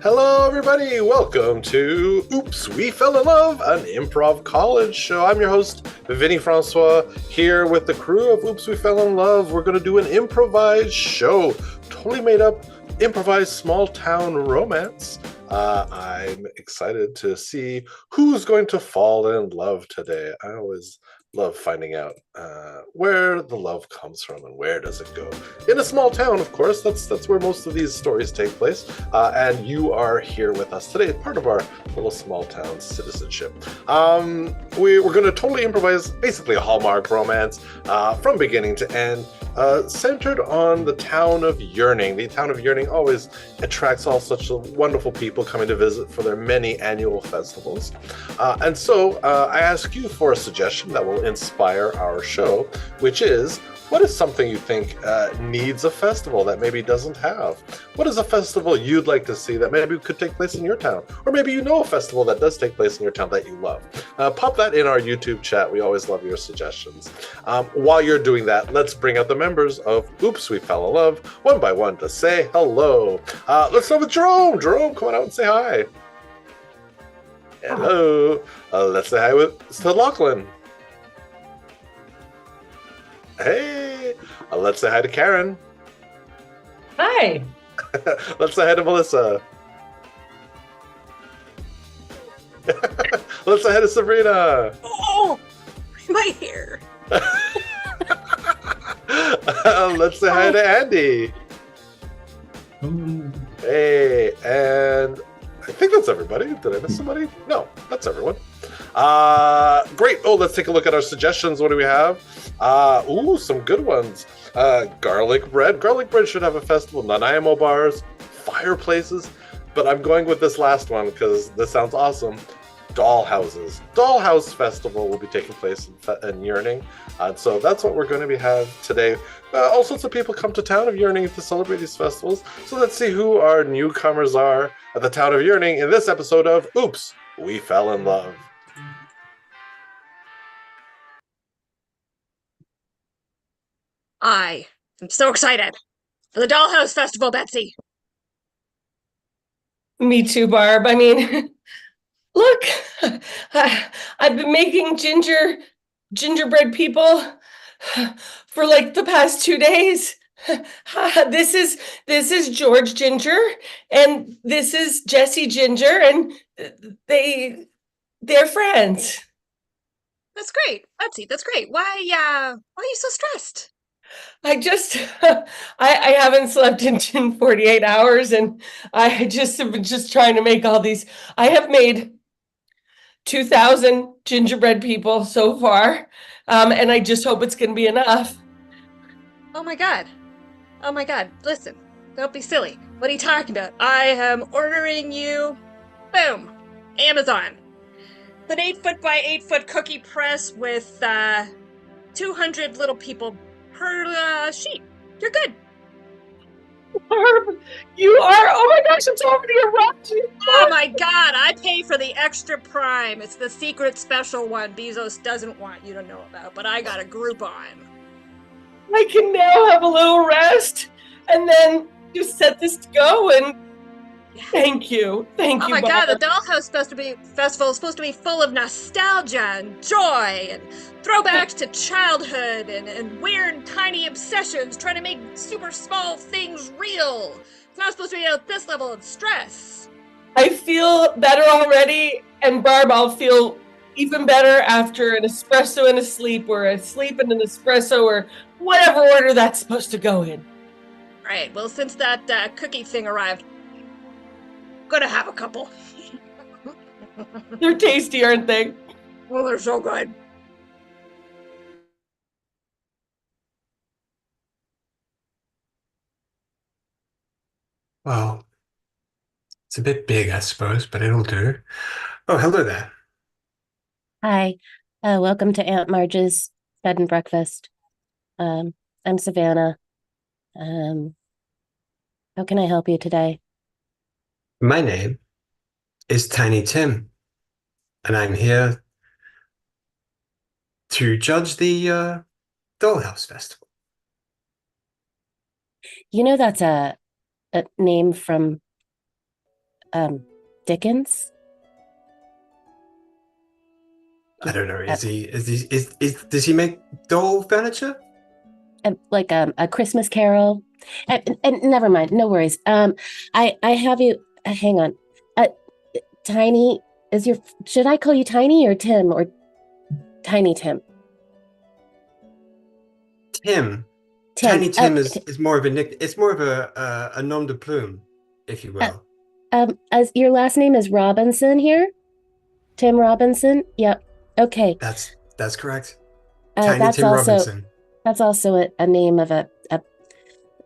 Hello, everybody. Welcome to Oops, We Fell in Love, an improv college show. I'm your host, Vinny Francois, here with the crew of Oops, We Fell in Love. We're going to do an improvised show, totally made up, improvised small town romance. I'm excited to see who's going to fall in love today. I always love finding out where the love comes from and where does it go. In a small town, of course, that's where most of these stories take place. And you are here with us today, part of our little small town citizenship. We're going to totally improvise basically a Hallmark romance from beginning to end, centered on the town of Yearning. The town of Yearning always attracts all such wonderful people coming to visit for their many annual festivals. And so I ask you for a suggestion that will inspire our show, which is, what is something you think needs a festival that maybe doesn't have? What is a festival you'd like to see that maybe could take place in your town? Or maybe you know a festival that does take place in your town that you love. Pop that in our YouTube chat. We always love your suggestions. While you're doing that, let's bring out the members of Oops, We Fell in Love, one by one, to say hello. Let's start with Jerome. Jerome, come on out and say hi. Hello. Let's say hi to Lachlan. Hey, let's say hi to Karen. Hi. Let's say hi to Melissa. Let's say hi to Sabrina. Oh, my hair. Let's say hi to Andy. Hey, and I think that's everybody. Did I miss somebody? No, that's everyone. Great. Oh, let's take a look at our suggestions. What do we have? Some good ones. Garlic bread. Garlic bread should have a festival. Nanaimo bars, fireplaces. But I'm going with this last one because this sounds awesome. Dollhouses. Dollhouse Festival will be taking place in Yearning. So that's what we're going to have today. All sorts of people come to town of Yearning to celebrate these festivals. So let's see who our newcomers are at the town of Yearning in this episode of Oops, We Fell in Love. I am so excited for the Dollhouse Festival, Betsy. Me too, Barb. I mean, look, I've been making gingerbread people for like the past 2 days. This is George Ginger, and this is Jesse Ginger, and they're friends. That's great, Betsy. That's great. Why are you so stressed? I haven't slept in 48 hours, and I have been just trying to make all these. I have made 2,000 gingerbread people so far, and I just hope it's going to be enough. Oh my god. Listen, don't be silly. What are you talking about? I am ordering you, boom, Amazon. An 8-foot by 8-foot cookie press with 200 little people per sheet. You're good. Barb, you are. Oh my gosh, it's already arrived. Oh my god, I pay for the extra prime. It's the secret special one Bezos doesn't want you to know about, but I got a Groupon. I can now have a little rest and then just set this to go, and thank you. Thank you, Oh my Barb. god, the Dollhouse Festival is supposed to be full of nostalgia and joy and throwbacks to childhood and weird tiny obsessions trying to make super small things real. It's not supposed to be at this level of stress. I feel better already, and Barb, I'll feel even better after an espresso and a sleep, or a sleep and an espresso, or whatever order that's supposed to go in. Right, well, since that cookie thing arrived, gonna have a couple. They're tasty, aren't they? Well, they're so good. Well, it's a bit big, I suppose, but it'll do. Oh, hello there. Hi, welcome to Aunt Marge's Bed and Breakfast. I'm Savannah. How can I help you today? My name is Tiny Tim, and I'm here to judge the Dollhouse Festival. You know that's a name from Dickens? I don't know. Does he make doll furniture? Like a Christmas Carol? And never mind, no worries. I have you. Hang on. Tiny should I call you Tiny or Tim or Tiny Tim? Tim. Tiny Tim is more of a nick. It's more of a nom de plume, if you will. As your last name is Robinson here? Tim Robinson? Yep. Okay. That's correct. Tiny That's Tim also Robinson. that's also a name of a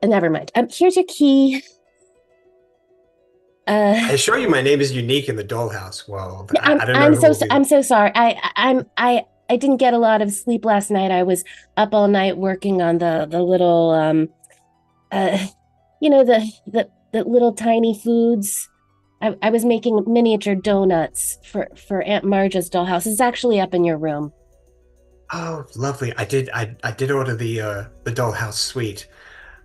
never mind. Here's your key. I assure you, my name is unique in the Dollhouse world. I don't know. I'm so sorry. I didn't get a lot of sleep last night. I was up all night working on the little the little tiny foods. I was making miniature donuts for Aunt Marge's dollhouse. It's actually up in your room. Oh, lovely. I did order the Dollhouse suite.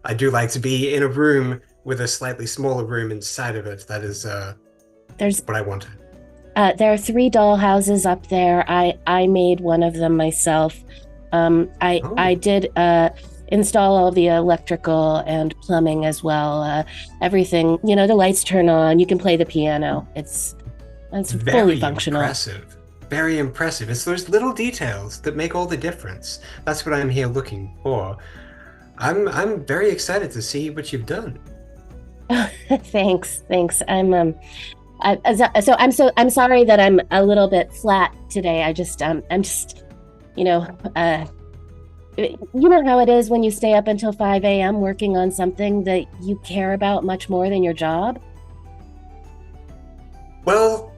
I do like to be in a room with a slightly smaller room inside of it. That is There's what I wanted. There are 3 dollhouses up there. I made one of them myself. I did install all the electrical and plumbing as well. Everything, the lights turn on. You can play the piano. It's fully functional. Very impressive. It's those little details that make all the difference. That's what I'm here looking for. I'm very excited to see what you've done. Thanks. I'm sorry that I'm a little bit flat today. I'm just you know how it is when you stay up until 5 a.m. working on something that you care about much more than your job. Well,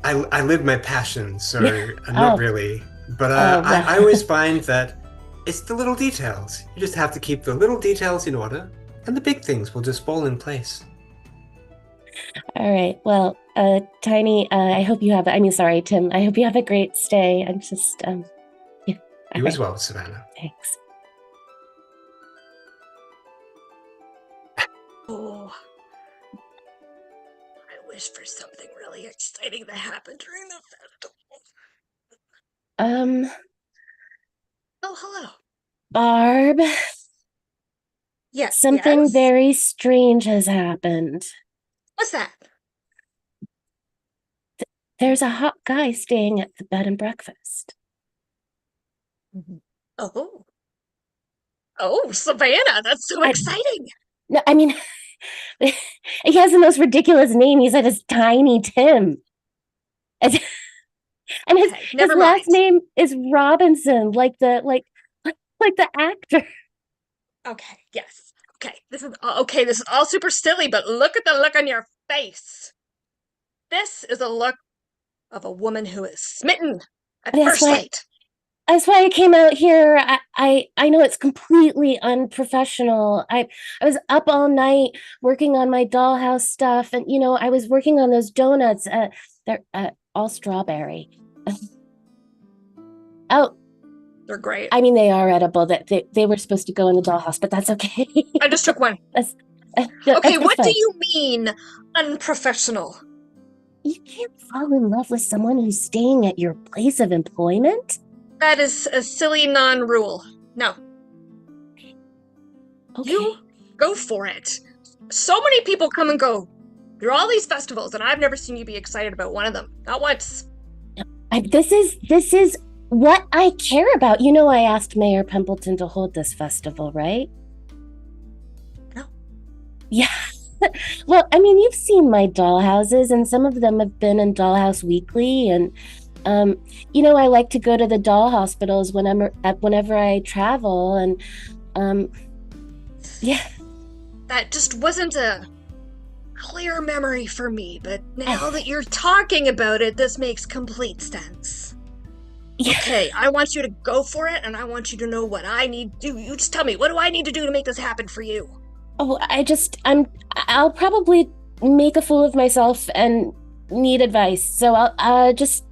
I live my passion, so not really. But I always find that it's the little details. You just have to keep the little details in order, and the big things will just fall in place. All right. Well, Tiny, Tim, I hope you have a great stay. I'm just, yeah. You as well, Savannah. Thanks. Oh, I wish for something really exciting to happen during the festival. Oh, hello. Barb. Yes. Something yes? very strange has happened. What's that? There's a hot guy staying at the bed and breakfast. Oh. Oh, Savannah, that's so exciting. No, I mean, he has the most ridiculous name. He said it's Tiny Tim. And his last name is Robinson, like the actor. Okay, yes. Okay, this is all super silly, but look at the look on your face. This is a look of a woman who is smitten at first sight. That's why I came out here. I know it's completely unprofessional. I was up all night working on my dollhouse stuff, and I was working on those donuts. They're all strawberry. Oh, they're great. I mean, they are edible. That they were supposed to go in the dollhouse, but that's okay. I just took one. Okay, what do you mean unprofessional? You can't fall in love with someone who's staying at your place of employment? That is a silly non-rule. No. Okay. You go for it. So many people come and go through all these festivals, and I've never seen you be excited about one of them. Not once. This is what I care about. You know, I asked Mayor Pimpleton to hold this festival, right? No. Yeah. Well, I mean, you've seen my dollhouses, and some of them have been in Dollhouse Weekly, and you know, I like to go to the doll hospitals whenever I travel, and yeah. That just wasn't a clear memory for me, but now that you're talking about it, this makes complete sense. Yeah. Okay, I want you to go for it, and I want you to know what I need to do. You just tell me, what do I need to do to make this happen for you? Oh, I'll probably make a fool of myself and need advice. So I'll just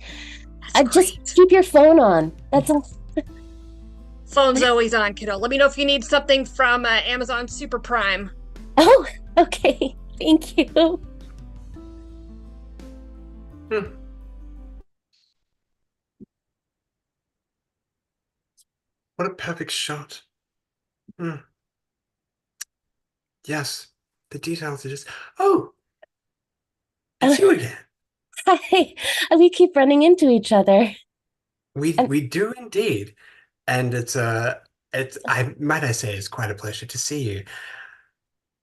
keep your phone on. That's all. Phone's always on, kiddo. Let me know if you need something from Amazon Super Prime. Oh, okay. Thank you. What a perfect shot. Yes, the details are just... Oh! It's you again. Hi. We keep running into each other. We do indeed. And it's I say it's quite a pleasure to see you.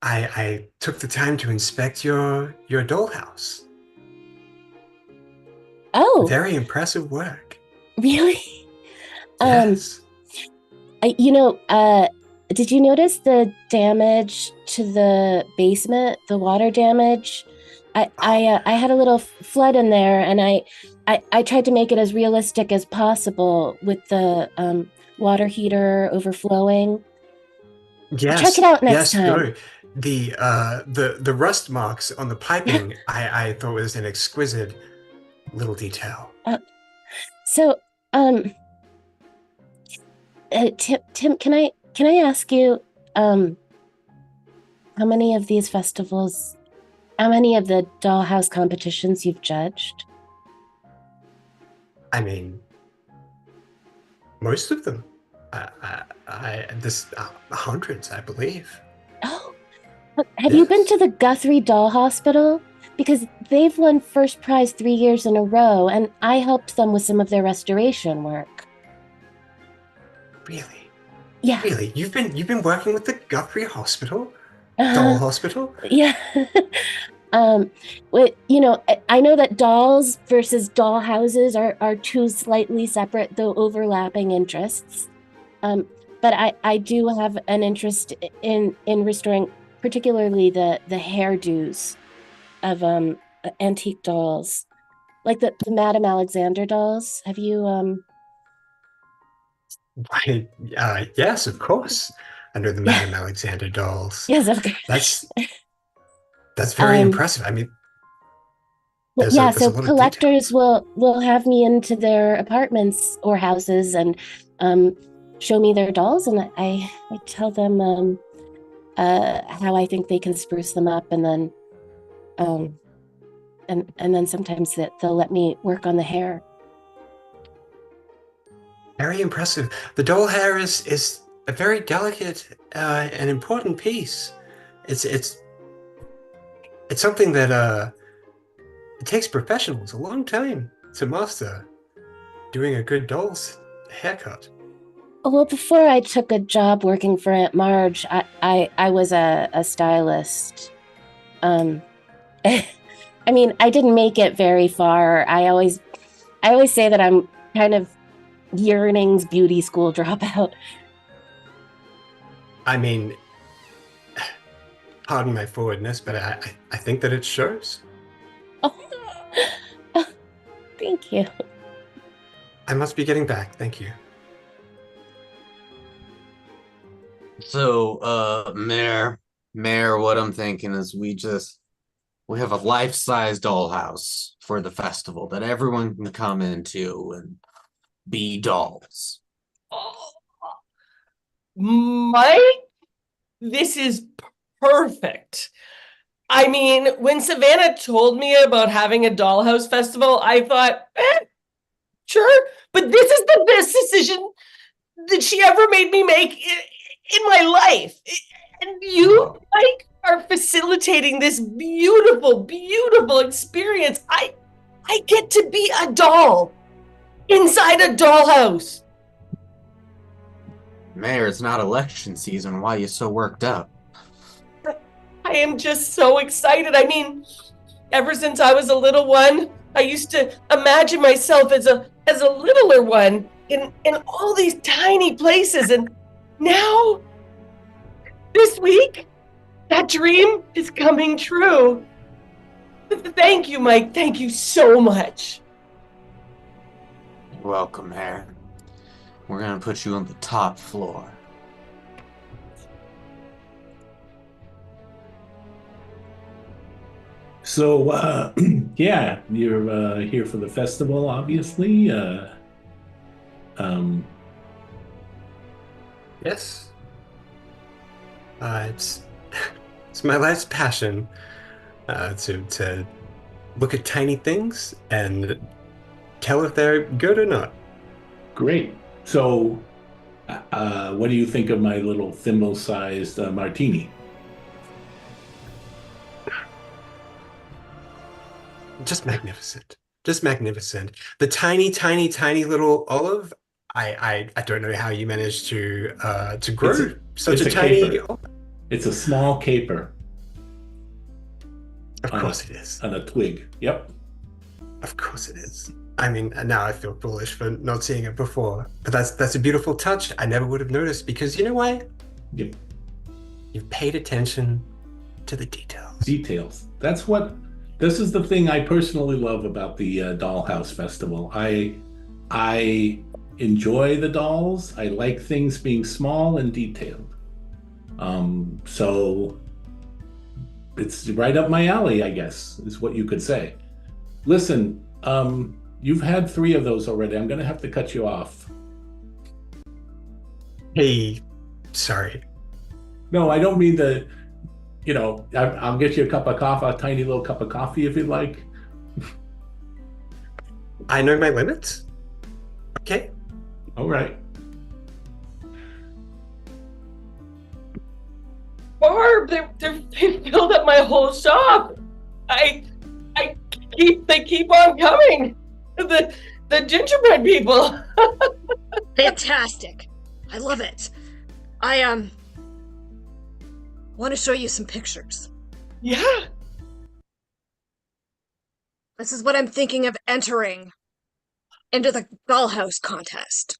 I took the time to inspect your dollhouse. Oh. Very impressive work. Really? Yes. Did you notice the damage to the basement, the water damage? I had a little flood in there, and I tried to make it as realistic as possible with the water heater overflowing. Yes. Check it out next time. No. The rust marks on the piping I thought was an exquisite little detail. Tim, can I ask you how many of these festivals, how many of the dollhouse competitions you've judged? I mean, most of them. Hundreds, I believe. Oh, have you been to the Guthrie Doll Hospital? Because they've won first prize 3 years in a row, and I helped them with some of their restoration work. Really? Yeah. Really? You've been working with the Guthrie Hospital? Doll Hospital? Yeah. I know that dolls versus doll houses are two slightly separate, though overlapping interests. But I do have an interest in restoring particularly the hairdos of antique dolls, like the Madame Alexander dolls. Have you Why, yes, of course. I know the Madame Alexander dolls. Yes, of course. That's very impressive. I mean, so collectors will have me into their apartments or houses and show me their dolls, and I tell them how I think they can spruce them up, and then and then sometimes they'll let me work on the hair. Very impressive. The doll hair is a very delicate and important piece. It's something that it takes professionals a long time to master. Doing a good doll's haircut. Well, before I took a job working for Aunt Marge, I was a stylist. I mean, I didn't make it very far. I always say that I'm kind of yearnings beauty school dropout. I mean, pardon my forwardness, but I think that it shows. Oh, thank you. I must be getting back. Thank you. So, Mayor, what I'm thinking is we have a life-size dollhouse for the festival that everyone can come into and be dolls. Mike, this is perfect. I mean, when Savannah told me about having a dollhouse festival, I thought, sure, but this is the best decision that she ever made me make in my life. And you, Mike, are facilitating this beautiful, beautiful experience. I get to be a doll. inside a dollhouse. Mayor, it's not election season. Why are you so worked up? I am just so excited. I mean, ever since I was a little one, I used to imagine myself as a littler one in all these tiny places, and now this week that dream is coming true. Thank you, Mike. Thank you so much. You're welcome, Mayor. We're gonna put you on the top floor. So, yeah, you're here for the festival, obviously. Yes. It's it's my life's passion to look at tiny things and tell if they're good or not. Great. So, what do you think of my little thimble-sized martini? Just magnificent. Just magnificent. The tiny, tiny, tiny little olive. I don't know how you managed to grow such it's a a tiny. caper. It's a small caper. Of course it is. On a twig. Yep. Of course it is. I mean, now I feel foolish for not seeing it before. But that's a beautiful touch. I never would have noticed because you know why? Yep. You've paid attention to the details. Details. This is the thing I personally love about the Dollhouse Festival. I enjoy the dolls. I like things being small and detailed. So it's right up my alley, I guess, is what you could say. Listen, you've had 3 of those already. I'm going to have to cut you off. Hey, sorry. No, I don't mean the, I'll get you a cup of coffee, a tiny little cup of coffee if you'd like. I know my limits. Okay. All right. Barb, they filled up my whole shop. They keep on coming. The gingerbread people. Fantastic. I love it. I want to show you some pictures. Yeah. This is what I'm thinking of entering into the dollhouse contest.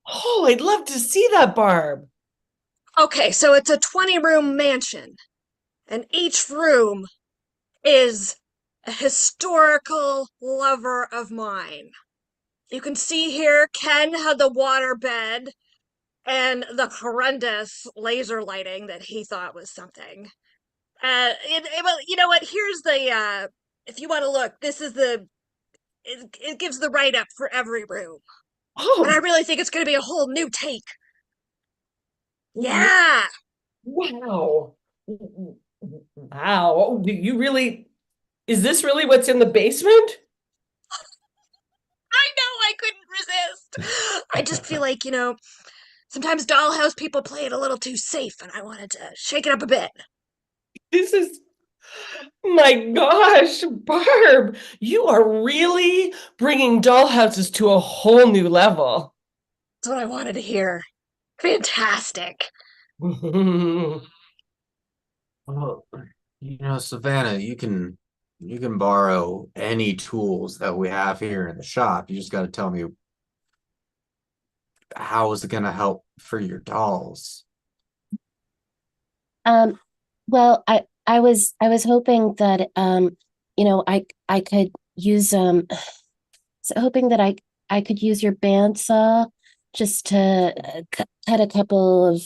Oh, I'd love to see that, Barb. Okay, so it's a 20-room mansion, and each room is a historical lover of mine. You can see here Ken had the water bed and the horrendous laser lighting that he thought was something. Well, you know what? Here's the, if you want to look, this is it gives the write-up for every room. Oh. And I really think it's going to be a whole new take. Yeah. Wow. Wow. Is this really what's in the basement? I know, I couldn't resist. I just feel like, sometimes dollhouse people play it a little too safe, and I wanted to shake it up a bit. This is, my gosh, Barb, you are really bringing dollhouses to a whole new level. That's what I wanted to hear. Fantastic. Well, Savannah, you can borrow any tools that we have here in the shop. You just got to tell me how is it going to help for your dolls. Well, I was hoping that I could use hoping that I could use your bandsaw just to cut a couple of.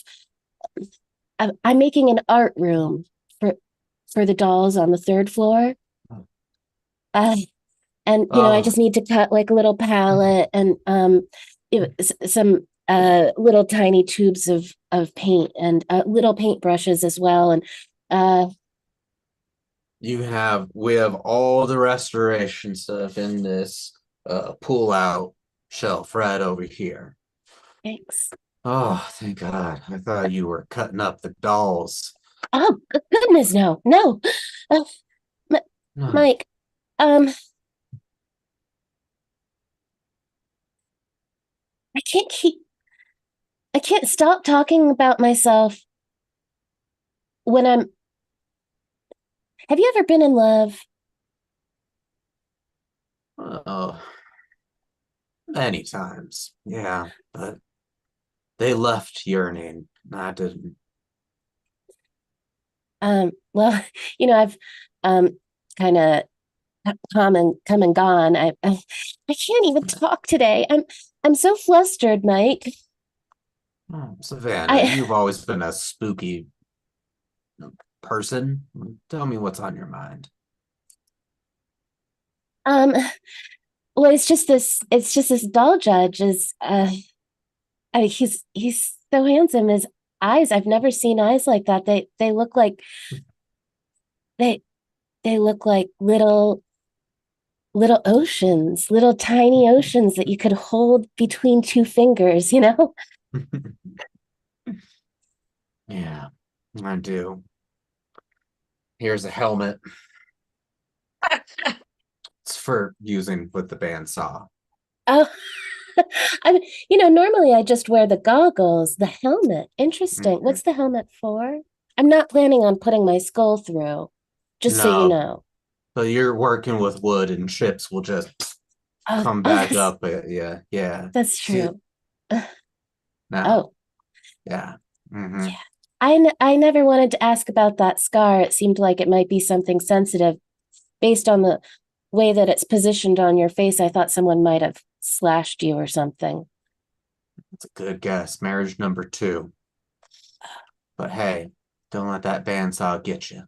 I'm making an art room for the dolls on the 3rd floor. And I just need to cut like a little palette and some little tiny tubes of paint and little paint brushes as well. And we have all the restoration stuff in this pull out shelf right over here. Thanks. Oh, thank God. I thought you were cutting up the dolls. Oh, goodness, no. Mike, I can't stop talking about myself when I'm. Have you ever been in love? Oh, many times. Yeah, but they left yearning. I didn't. Well, I've kind of come and gone. I can't even talk today. I'm so flustered, Mike. Oh, Savannah, I you've always been a spooky person. Tell me what's on your mind. um well, it's just this doll judge is he's so handsome. His eyes, I've never seen eyes like that. They look like they they look like little oceans, little tiny oceans that you could hold between two fingers, you know? Yeah, I do. Here's a helmet. It's for using with the bandsaw. Oh, normally I just wear the goggles, the helmet. Interesting. Mhm. What's the helmet for? I'm not planning on putting my skull through, just so you No, know. so you're working with wood and chips will just Oh, come oh, back up. Yeah, yeah. that's See, true. now, Oh, yeah. Hmm. yeah. I never wanted to ask about that scar. It seemed like it might be something sensitive based on the way that it's positioned on your face. I thought someone might have slashed you or something. That's a good guess. Marriage number 2. But hey, don't let that bandsaw get you.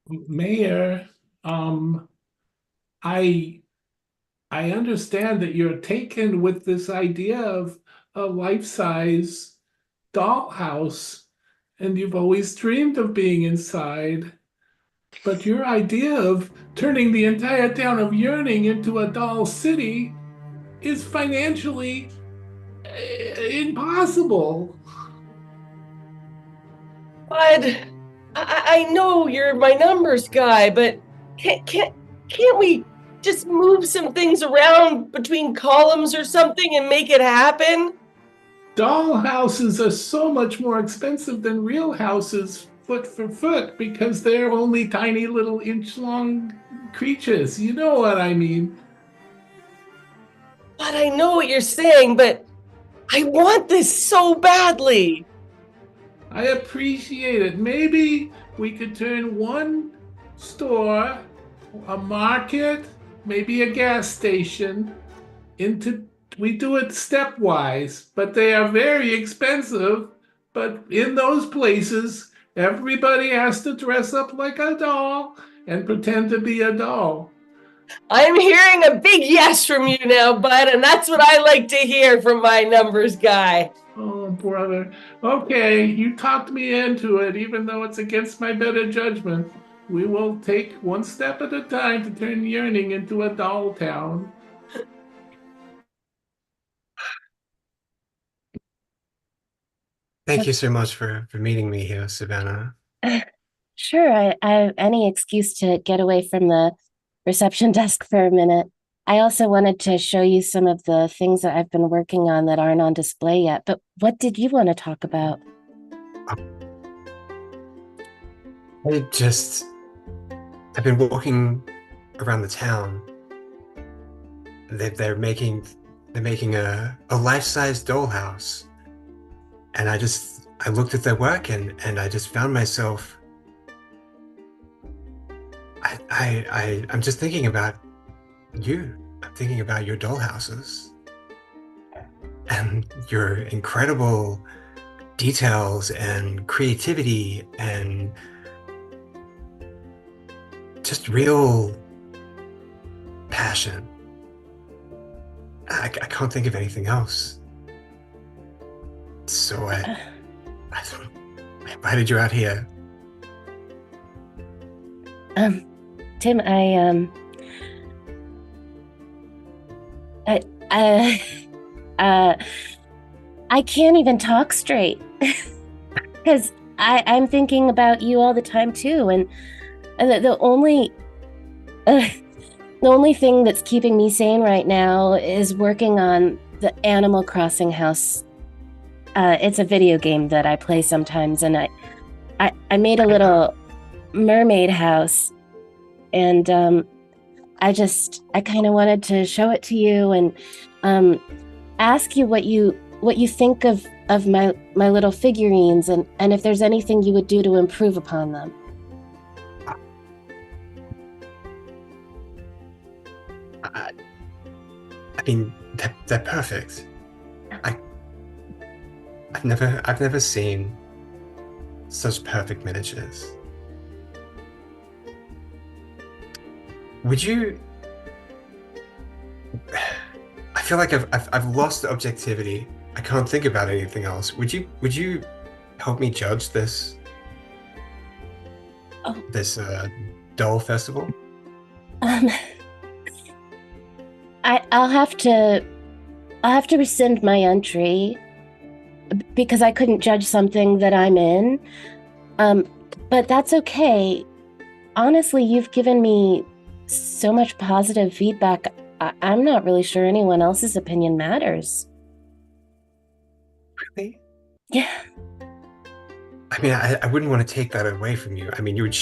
Mayor, um, I I understand that you're taken with this idea of a life-size dollhouse, and you've always dreamed of being inside. But your idea of turning the entire town of Yearning into a doll city is financially impossible. Bud, I know you're my numbers guy, but can't we just move some things around between columns or something and make it happen? Doll houses are so much more expensive than real houses, foot for foot, because they're only tiny little inch-long creatures. You know what I mean? But I know what you're saying, but I want this so badly. I appreciate it. Maybe we could turn one store, a market, maybe a gas station, into. We do it stepwise, but they are very expensive. But in those places, everybody has to dress up like a doll and pretend to be a doll. I'm hearing a big yes from you now, bud, and that's what I like to hear from my numbers guy. Oh, brother. Okay, you talked me into it, even though it's against my better judgment. We will take one step at a time to turn Yearning into a doll town. Thank you so much for meeting me here, Savannah. Sure, I have any excuse to get away from the reception desk for a minute. I also wanted to show you some of the things that I've been working on that aren't on display yet. But what did you want to talk about? I've been walking around the town. They're making a life-size dollhouse, and I looked at their work and I just found myself. I'm just thinking about you. I'm thinking about your dollhouses and your incredible details and creativity and just real passion. I can't think of anything else. So I invited you out here. Tim, I can't even talk straight because I'm thinking about you all the time too, and the only The only thing that's keeping me sane right now is working on the Animal Crossing house. It's a video game that I play sometimes, and I made a little mermaid house, and I kind of wanted to show it to you and ask you what you think of my little figurines, and if there's anything you would do to improve upon them. I mean, they're perfect. I've never seen such perfect miniatures. Would you? I feel like I've lost the objectivity. I can't think about anything else. Would you help me judge this? Oh. This doll festival? I'll have to rescind my entry because I couldn't judge something that I'm in. But that's okay. Honestly, you've given me so much positive feedback. I'm not really sure anyone else's opinion matters. Really? Yeah. I mean, I wouldn't want to take that away from you. I mean, you would.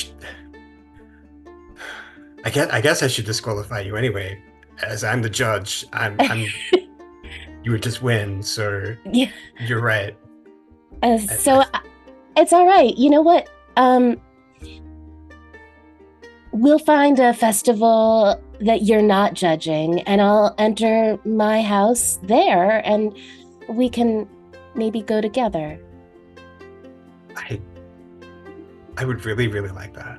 I guess I should disqualify you anyway, as I'm the judge. I'm you would just win, so Yeah. You're right. It's all right. You know what? We'll find a festival that you're not judging, and I'll enter my house there, and we can maybe go together. I would really, really like that.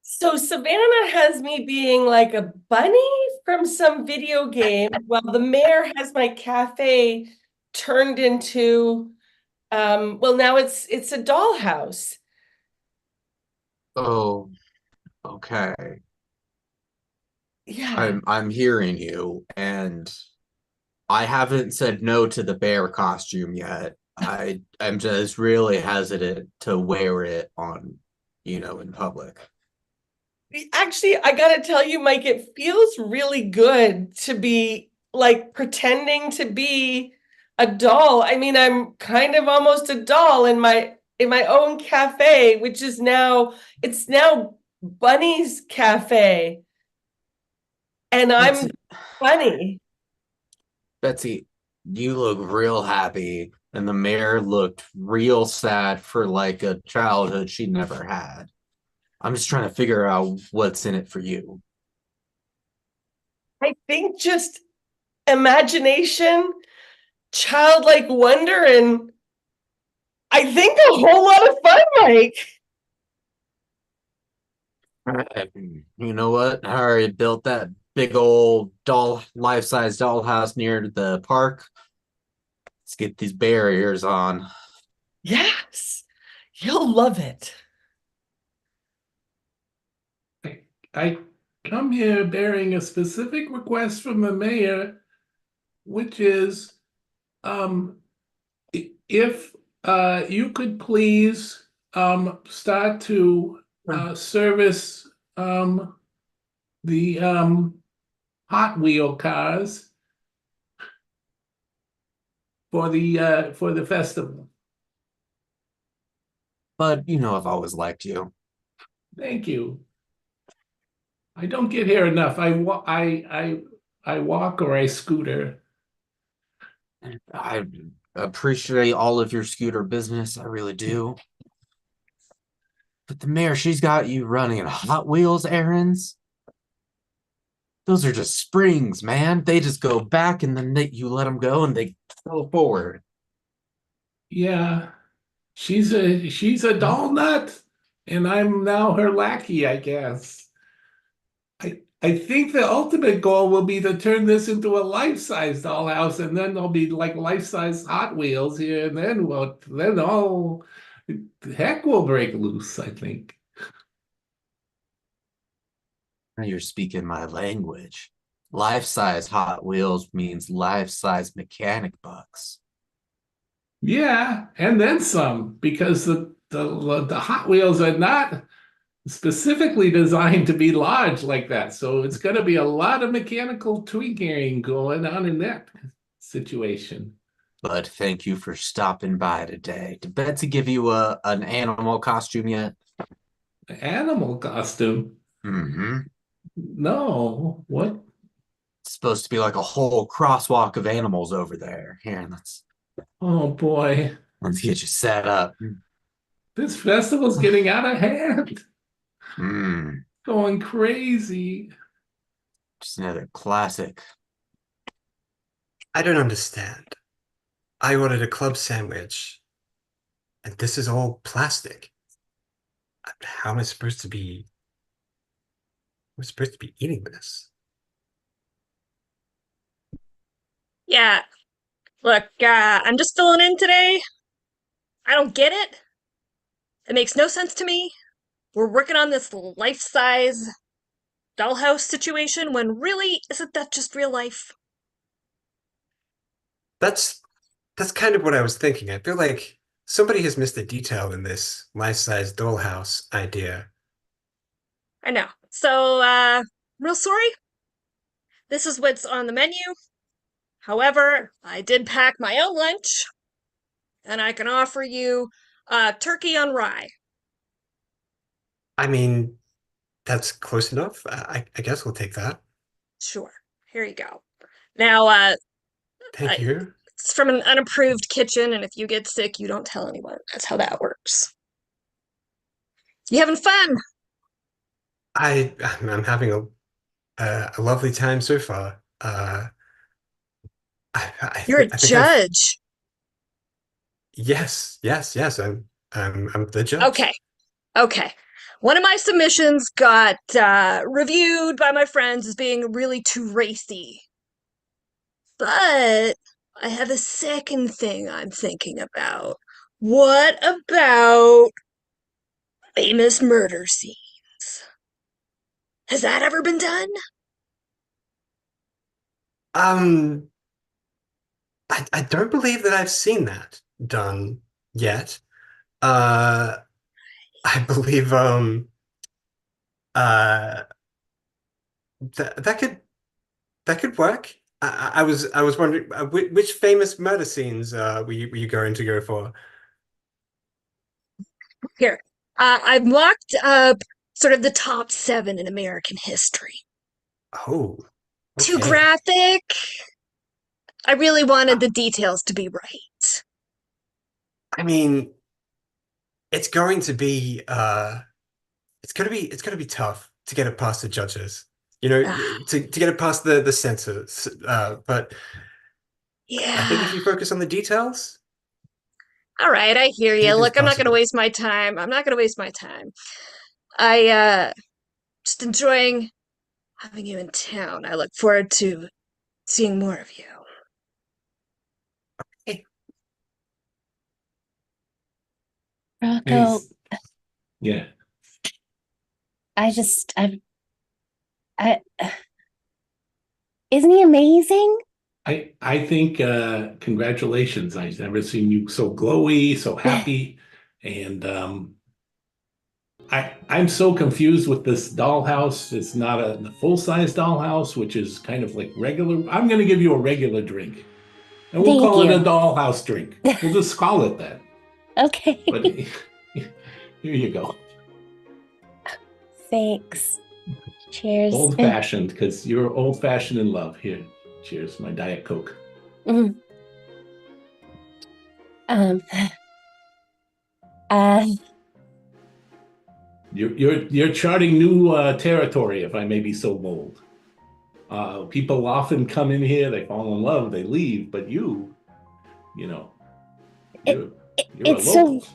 So Savannah has me being like a bunny from some video game, while the mayor has my cafe turned into, well, now it's a dollhouse. Oh, okay. Yeah. I'm hearing you, and I haven't said no to the bear costume yet. I'm just really hesitant to wear it on, in public. Actually, I gotta tell you, Mike, it feels really good to be like pretending to be a doll. I mean, I'm kind of almost a doll in my own cafe, which is it's now Bunny's Cafe. And I'm Bunny. Betsy, you look real happy, and the mayor looked real sad for like a childhood she never had. I'm just trying to figure out what's in it for you. I think just imagination, childlike wonder, and I think a whole lot of fun, Mike. You know what? I already built that big old life-size dollhouse near the park. Let's get these barriers on. Yes, you'll love it. I come here bearing a specific request from the mayor, which is, if you could please start to service the Hot Wheel cars for the festival. But I've always liked you. Thank you. I don't get here enough. I walk or I scooter. I appreciate all of your scooter business. I really do. But the mayor, she's got you running Hot Wheels errands. Those are just springs, man. They just go back and then you let them go and they go forward. Yeah, she's a doll nut, and I'm now her lackey, I guess. I think the ultimate goal will be to turn this into a life-size dollhouse, and then there'll be like life-size Hot Wheels here, and then all heck will break loose, I think. You're speaking my language. Life-size Hot Wheels means life-size mechanic bucks. Yeah, and then some, because the Hot Wheels are not specifically designed to be large like that. So it's going to be a lot of mechanical tweaking going on in that situation. But thank you for stopping by today. Did Betsy give you an animal costume yet? Animal costume? Mm-hmm. No. What? It's supposed to be like a whole crosswalk of animals over there. Here, Oh boy. let's get you set up. This festival's getting out of hand. Mm, Going crazy. just another classic. I don't understand. I ordered a club sandwich, and this is all plastic. How am I supposed to be? I'm supposed to be eating this. Yeah. Look, I'm just filling in today. I don't get it. It makes no sense to me. We're working on this life-size dollhouse situation when really, isn't that just real life? That's kind of what I was thinking. I feel like somebody has missed a detail in this life-size dollhouse idea. I know. So, real sorry. This is what's on the menu. However, I did pack my own lunch, and I can offer you turkey on rye. I mean, that's close enough. I guess we'll take that. Sure. Here you go. Now, Thank you. it's from an unapproved kitchen, and if you get sick, you don't tell anyone. That's how that works. You having fun? I'm having a lovely time so far. You're a I think I've judge. yes. I'm the judge. Okay. One of my submissions got reviewed by my friends as being really too racy. But I have a second thing I'm thinking about. What about famous murder scenes? Has that ever been done? I don't believe that I've seen that done yet. Uh, I believe uh that could work. I was wondering which famous murder scenes were you going to go for? Here, I've mocked up sort of the top 7 in American history. Oh, Too okay. graphic? I really wanted Uh, the details to be right. I mean, it's going to be it's gonna be tough to get it past the judges. You know, Ah, to get it past the censors. But I think yeah. if you focus on the details, All right, I hear you. anything's Look, I'm not going to possible. waste my time. I'm not going to waste my time. I just enjoying having you in town. I look forward to seeing more of you. Hey, Rocco, Nice. Yeah. I just, I, isn't he amazing? I think congratulations. I've never seen you so glowy, so happy. And I'm so confused with this dollhouse. It's not a full-size dollhouse, which is kind of like regular. I'm going to give you a regular drink. And we'll Thank call it a you. dollhouse drink. We'll just call it that. Okay. But here you go. Thanks. Cheers. Old-fashioned, because you're old-fashioned in love. Here, cheers, my Diet Coke. Mm. Um, uh, You're charting new territory, if I may be so bold. People often come in here, they fall in love, they leave, but you know, you're you're a it's so, local.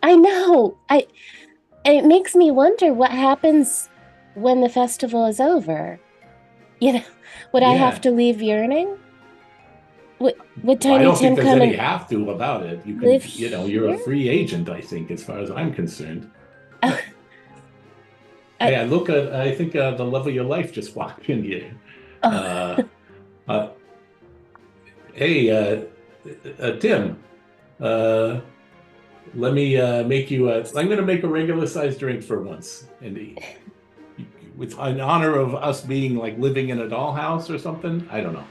I know. And it makes me wonder what happens when the festival is over. You know, would I have Yeah. to leave yearning? Would Well, I Tiny don't think Tim there's come any and have to about it. You can, live you're a here? free agent, I think, as far as I'm concerned. Uh, Yeah, look at, I think the love of your life just walked in here. oh, Uh, hey, Tim, uh, Let me make you a. I'm going to make a regular sized drink for once, Indy. With in honor of us being like living in a dollhouse or something. I don't know.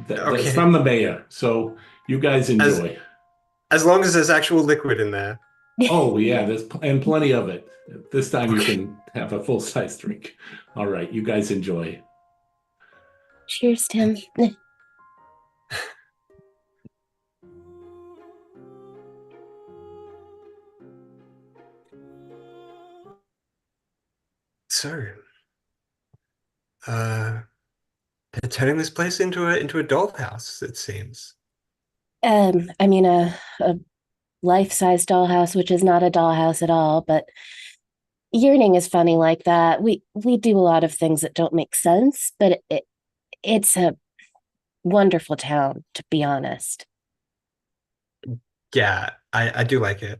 That's Okay. from the mayor. So you guys enjoy. As long as there's actual liquid in there. Oh yeah, there's and plenty of it. This time you Okay. can have a full size drink. All right, you guys enjoy. Cheers, Tim. So, they're turning this place into a dollhouse, it seems. I mean, a life-size dollhouse, which is not a dollhouse at all, but yearning is funny like that. We do a lot of things that don't make sense, but it's a wonderful town, to be honest. Yeah, I do like it.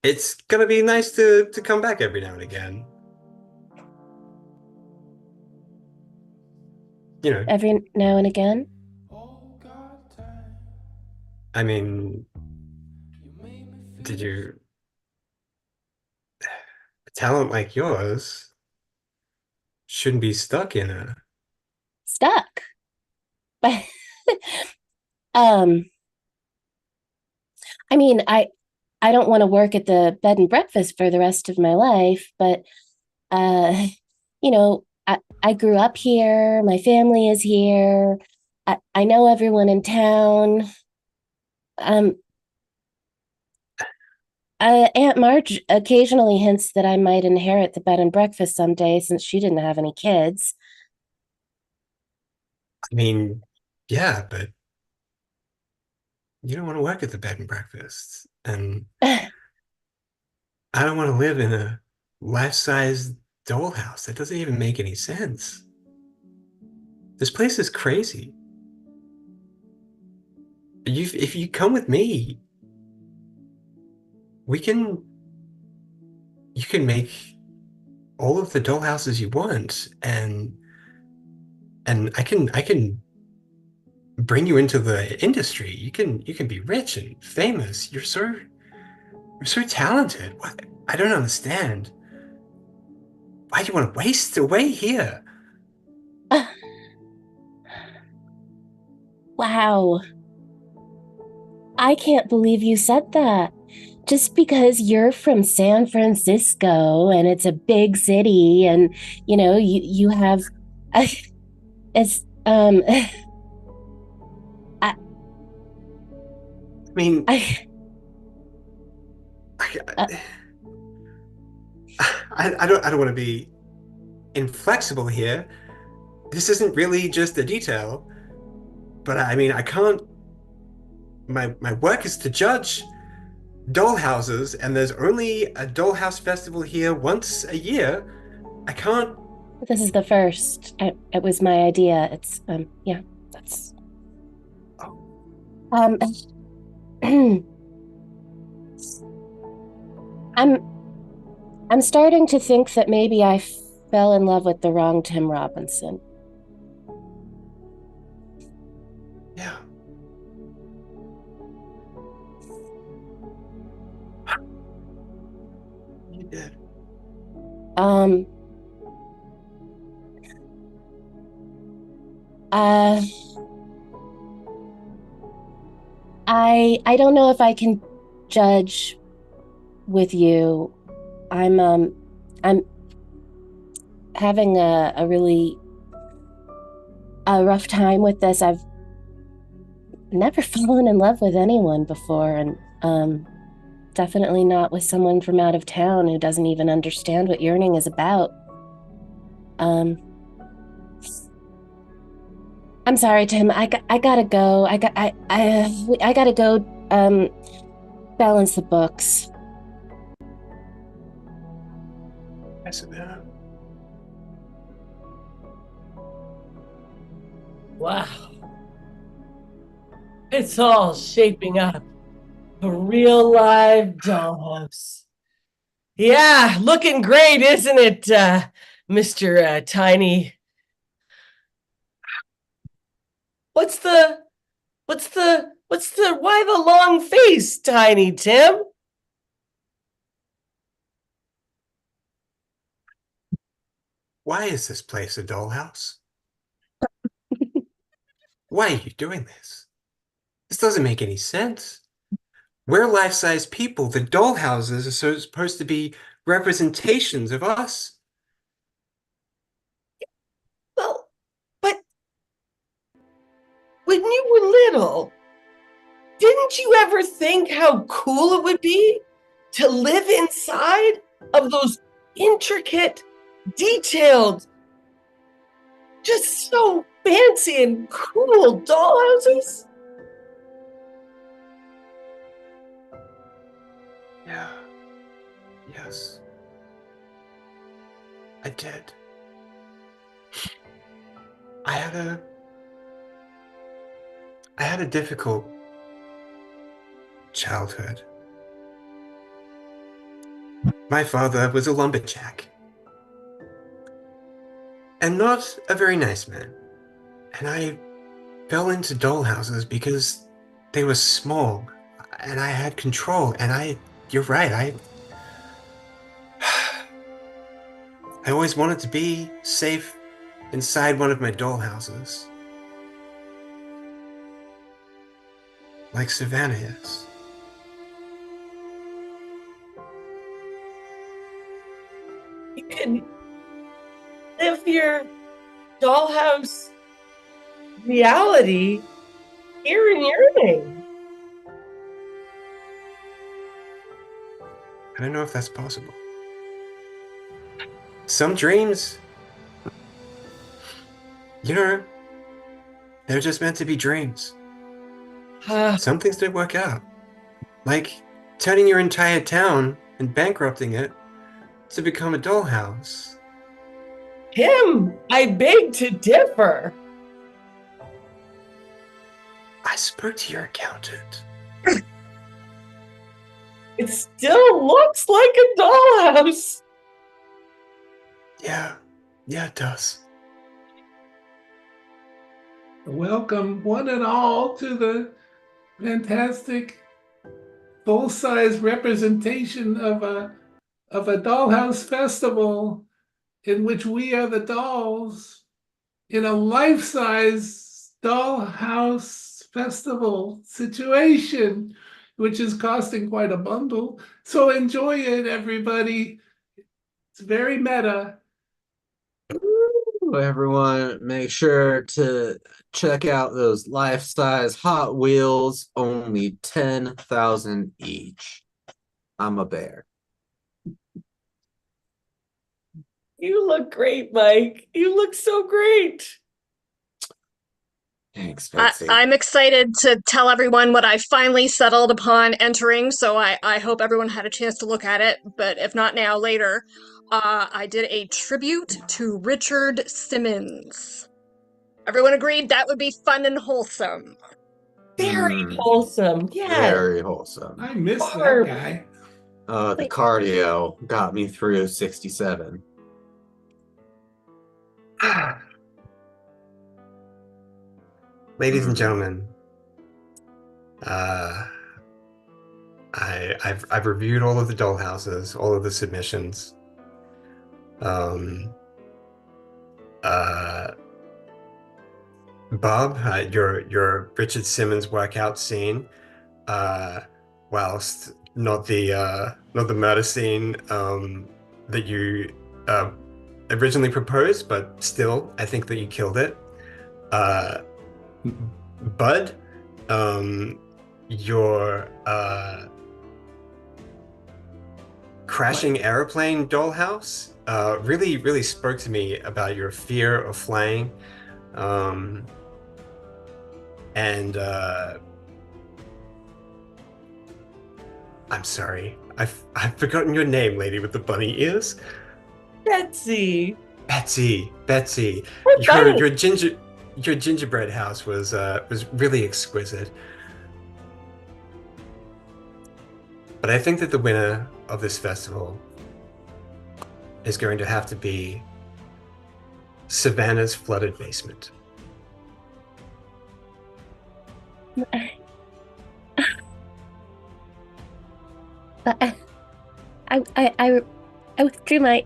It's gonna be nice to come back every now and again. You know, Every now and again. I mean, did you a talent like yours shouldn't be stuck in a Stuck. But um, I mean, I don't want to work at the bed and breakfast for the rest of my life, but uh, you know, I grew up here, my family is here. I know everyone in town. Um, Aunt Marge occasionally hints that I might inherit the bed and breakfast someday since she didn't have any kids. I mean, yeah, but you don't want to work at the bed and breakfast. And I don't want to live in a life-size dollhouse. That doesn't even make any sense. This place is crazy. If you come with me, we can you can make all of the dollhouses you want, and I can bring you into the industry. You can be rich and famous. You're so talented. What? I don't understand. Why do you want to waste away here? Wow. I can't believe you said that. Just because you're from San Francisco and it's a big city and you have it's I I mean, I uh, I, I don't want to be inflexible here. This isn't really just a detail, but I mean, I can't. My work is to judge dollhouses, and there's only a dollhouse festival here once a year. I can't. this is the first. It was my idea. It's yeah, that's um I'm I'm starting to think that maybe I fell in love with the wrong Tim Robinson. Yeah. You did. Um uh I don't know if I can judge with you. I'm having a really a rough time with this. I've never fallen in love with anyone before, and definitely not with someone from out of town who doesn't even understand what yearning is about. Um, I'm sorry, Tim. I gotta go. I gotta go. Balance the books. I said that. Wow. It's all shaping up. A real live dollhouse. Yeah, looking great, isn't it, Mr. Tiny? What's the why the long face, Tiny Tim? why is this place a dollhouse? Why are you doing this? This doesn't make any sense. We're life-size people. The dollhouses are supposed to be representations of us. Well, but when you were little, didn't you ever think how cool it would be to live inside of those intricate, detailed, just so fancy and cool dollhouses? Yeah. Yes. I did. I had a difficult childhood. My father was a lumberjack. And not a very nice man. And I fell into dollhouses because they were small and I had control. And you're right, I always wanted to be safe inside one of my dollhouses. Like Savannah is. You can live your dollhouse reality here in your name. I don't know if that's possible. Some dreams, they're just meant to be dreams. Some things don't work out. Like turning your entire town and bankrupting it to become a dollhouse. Tim, I beg to differ. I spoke to your accountant. It still looks like a dollhouse. Yeah, it does. Welcome, one and all, to the fantastic full-size representation of a dollhouse festival in which we are the dolls in a life-size dollhouse festival situation, which is costing quite a bundle. So enjoy it, everybody. It's very meta. Everyone, make sure to check out those life-size Hot Wheels, only 10,000 each. I'm a bear. You look great, Mike. You look so great. Thanks, Betsy. I'm excited to tell everyone what I finally settled upon entering, so I hope everyone had a chance to look at it, but if not now, later. I did a tribute to Richard Simmons. Everyone agreed that would be fun and wholesome. Very wholesome. Yeah. Very wholesome. I miss that guy. The cardio got me through 67. Ladies and gentlemen, I've reviewed all of the dollhouses, all of the submissions. Bob, your Richard Simmons workout scene, whilst not the murder scene that you originally proposed, but still, I think that you killed it. Bud, your crashing airplane dollhouse really spoke to me about your fear of flying. And I'm sorry, I've forgotten your name, lady with the bunny ears. Betsy. Your gingerbread house was really exquisite. But I think that the winner of this festival is going to have to be Savannah's flooded basement. I withdrew my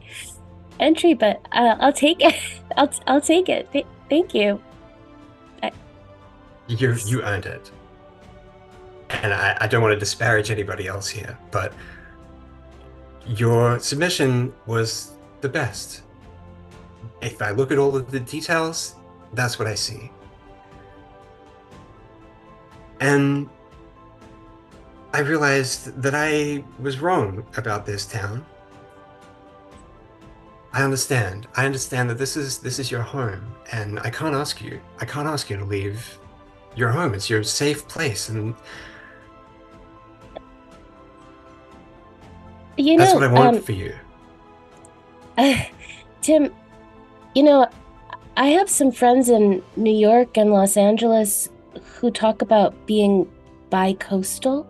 entry, but I'll take it. I'll take it. Thank you. You earned it. And I don't want to disparage anybody else here, but your submission was the best. If I look at all of the details, that's what I see. And I realized that I was wrong about this town. I understand that this is your home, and I can't ask you to leave your home. It's your safe place, and that's what I want for you. Tim, I have some friends in New York and Los Angeles who talk about being bi-coastal.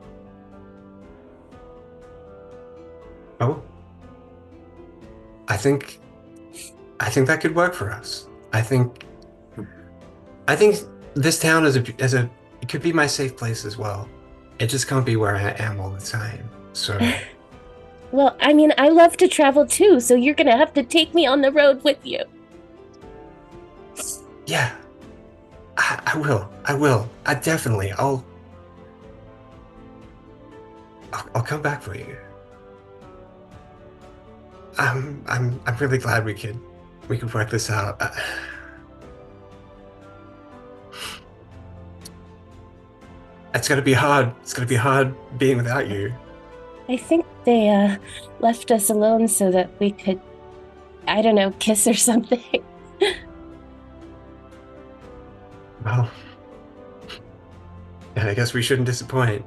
Oh, I think that could work for us. I think this town it could be my safe place as well. It just can't be where I am all the time. So. Well, I mean, I love to travel too, so you're gonna have to take me on the road with you. Yeah, I will. I definitely. I'll come back for you. I'm really glad we could work this out. It's gonna be hard. It's gonna be hard being without you. I think they left us alone so that we could, I don't know, kiss or something. Well, and I guess we shouldn't disappoint.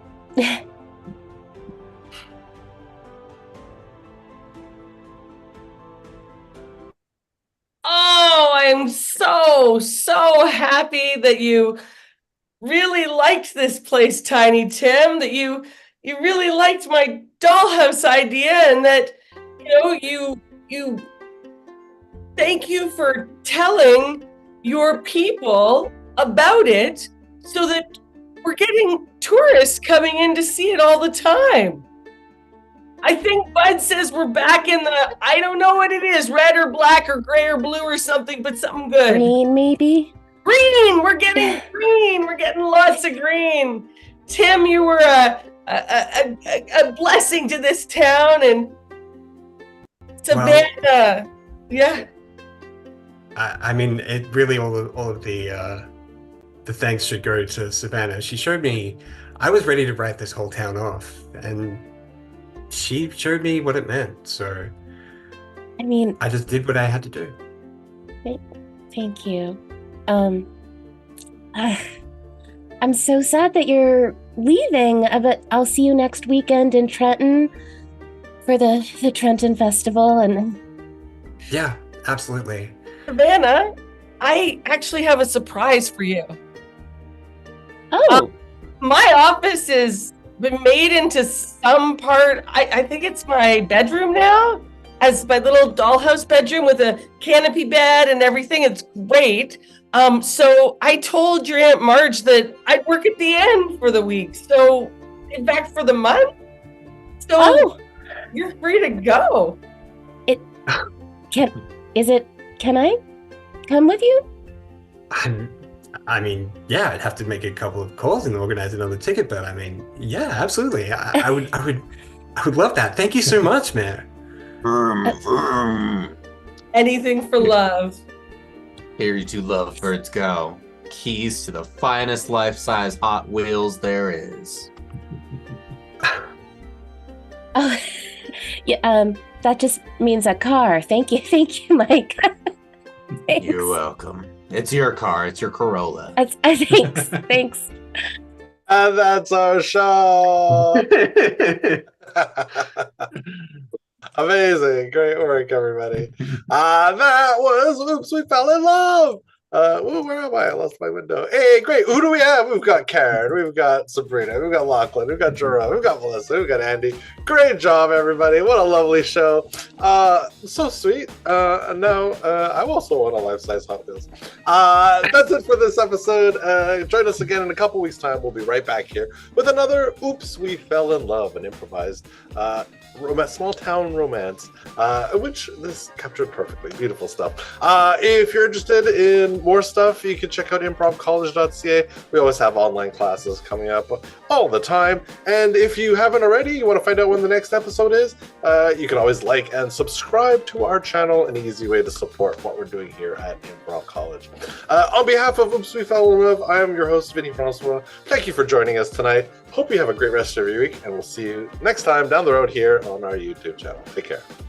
Oh, I'm so happy that you really liked this place, Tiny Tim, that you really liked my dollhouse idea, and that you thank you for telling your people about it so that we're getting tourists coming in to see it all the time. I think Bud says we're back in the, I don't know what it is, red or black or gray or blue or something, but something good. Green, maybe? Green! We're getting green! We're getting lots of green. Tim, you were a blessing to this town, and Savannah. Yeah. I mean, it really all of the thanks should go to Savannah. She showed me. I was ready to write this whole town off, and she showed me what it meant. So, I mean, I just did what I had to do. Thank you. I'm so sad that you're leaving, but I'll see you next weekend in Trenton for the Trenton Festival, and yeah, absolutely. Savannah, I actually have a surprise for you. Oh. My office has been made into some part, I think it's my bedroom now, as my little dollhouse bedroom with a canopy bed and everything. It's great. So I told your Aunt Marge that I'd work at the end for the week. So, in fact, for the month. So you're free to go. Can I come with you? I mean, yeah, I'd have to make a couple of calls and organize another ticket, but I mean, yeah, absolutely. I would love that. Thank you so much, Mayor. Anything for love. Here you two lovebirds go. Keys to the finest life-size Hot Wheels there is. Oh, yeah. That just means a car. Thank you, Mike. Thanks. You're welcome. It's your car. It's your Corolla. Thanks. And that's our show. Amazing. Great work, everybody. That was Oops, We Fell in Love. Where am I? I lost my window. Hey, great. Who do we have? We've got Karen. We've got Sabrina. We've got Lachlan. We've got Jerome. We've got Melissa. We've got Andy. Great job, everybody. What a lovely show. So sweet. Now, I also want a life-size Hot Wheels. That's it for this episode. Join us again in a couple weeks' time. We'll be right back here with another Oops, We Fell in Love, an improvised small town romance, which this captured perfectly. Beautiful stuff. If you're interested in more stuff, you can check out improvcollege.ca. We always have online classes coming up all the time. And if you haven't already, you want to find out when the next episode is, you can always like and subscribe to our channel, an easy way to support what we're doing here at Improv College. On behalf of Oops, We Fell in Love, I am your host, Vinny Francois. Thank you for joining us tonight. Hope you have a great rest of your week, and we'll see you next time down the road here on our YouTube channel. Take care.